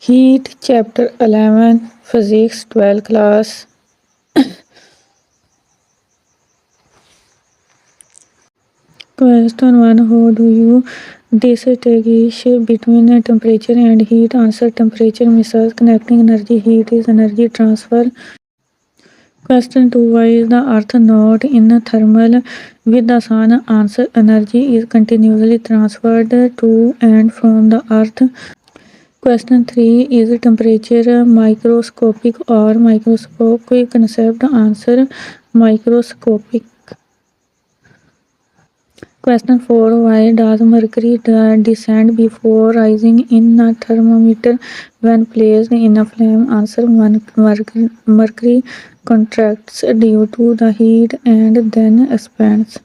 Heat Chapter 11 Physics 12 class. Question 1. How do you distinguish between temperature and heat? Answer. Temperature measures connecting energy. Heat is energy transfer. Question 2. Why is the earth not in thermal with the sun? Answer. Energy is continuously transferred to and from the earth. Question 3. Is temperature microscopic or microscopic concept? Answer. Microscopic. Question 4. Why does mercury descend before rising in a thermometer when placed in a flame? Answer. Mercury contracts due to the heat and then expands.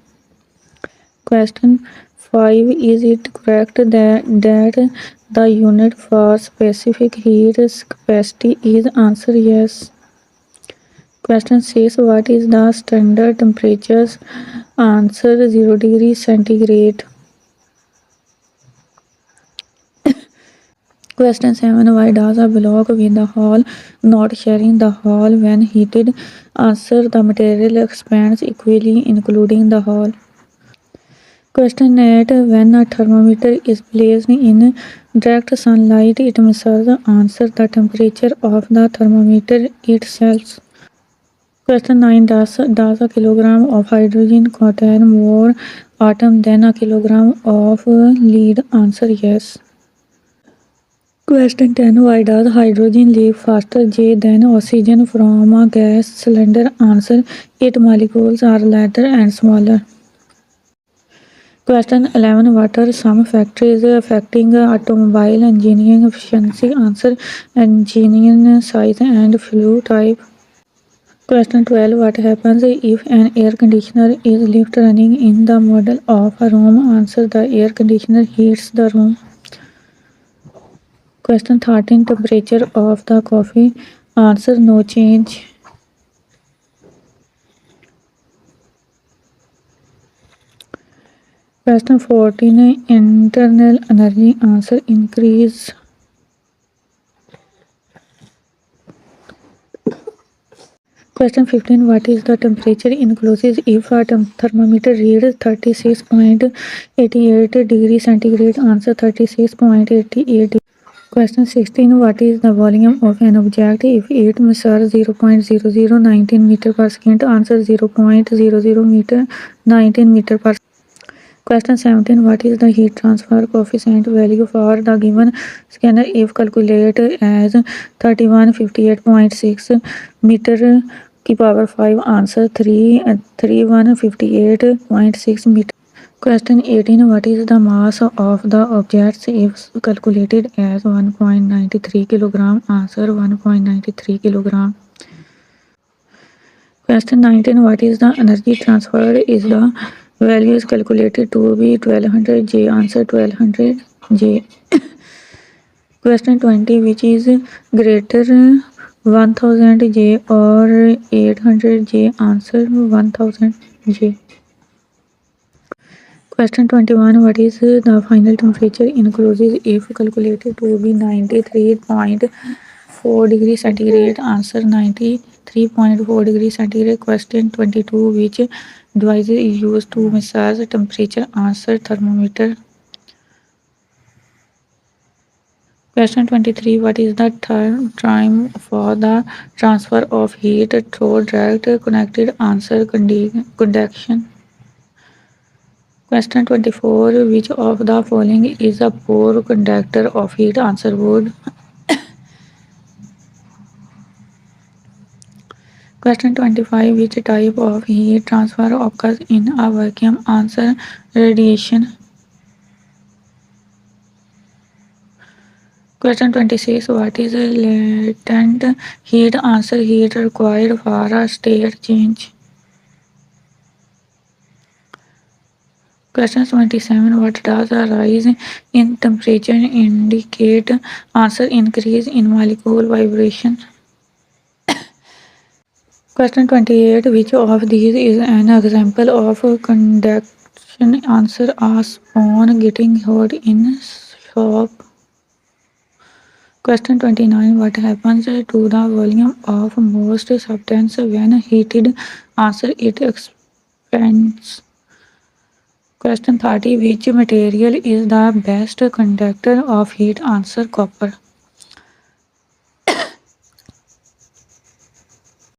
Question 5. Is it correct that the unit for specific heat capacity is? Answer. Yes. Question 6. What is the standard temperature? Answer. 0 degree centigrade. Question 7. Why does a block with a hole not sharing the hole when heated? Answer. The material expands equally including the hole. Question 8. When a thermometer is placed in direct sunlight, it measures. Answer. The temperature of the thermometer itself. Question 9. Does a kilogram of hydrogen contain more atoms than a kilogram of lead? Answer. Yes. Question 10. Why does hydrogen leak faster than oxygen from a gas cylinder? Answer. Its molecules are lighter and smaller. Question 11. What are some factors affecting automobile engineering efficiency? Answer. Engine size and fuel type. Question 12. What happens if an air conditioner is left running in the middle of a room? Answer. The air conditioner heats the room. Question 13. Temperature of the coffee? Answer. No change. Question 14. Internal energy? Answer. Increase. Question 15. What is the temperature increases if a thermometer reads 36.88 degrees centigrade? Answer. 36.88. Question 16. What is the volume of an object if it measures 0.0019 meter per second? Answer. 0.0019 meter per second. Question 17. What is the heat transfer coefficient value for the given scanner if calculated as 3158.6 meter की power 5? Answer. 3158.6 meter. Question 18. What is the mass of the objects if calculated as 1.93 kilogram? Answer. 1.93 kilogram. Question 19. What is the energy transferred? Is the value is calculated to be 1200 J? Answer. 1200 J. Question 20. Which is greater 1000 J or 800 J? Answer. 1000 J. Question 21. What is the final temperature inclusive if calculated to be 93.4 degrees centigrade? Answer. 93.4 degrees centigrade. Question 22. Which device is used to measure temperature? Answer. Thermometer. Question 23. What is the time for the transfer of heat through direct connected? Answer. Conduction. Question 24. Which of the following is a poor conductor of heat? Answer. Wood. Question 25. Which type of heat transfer occurs in a vacuum? Answer. Radiation. Question 26. What is latent heat? Answer. Heat required for a state change. Question 27. What does a rise in temperature indicate? Answer. Increase in molecule vibration. Question 28. Which of these is an example of conduction? Answer. A spoon getting hot in shop. Question 29. What happens to the volume of most substance when heated? Answer: it expands. Question 30. Which material is the best conductor of heat? Answer: copper.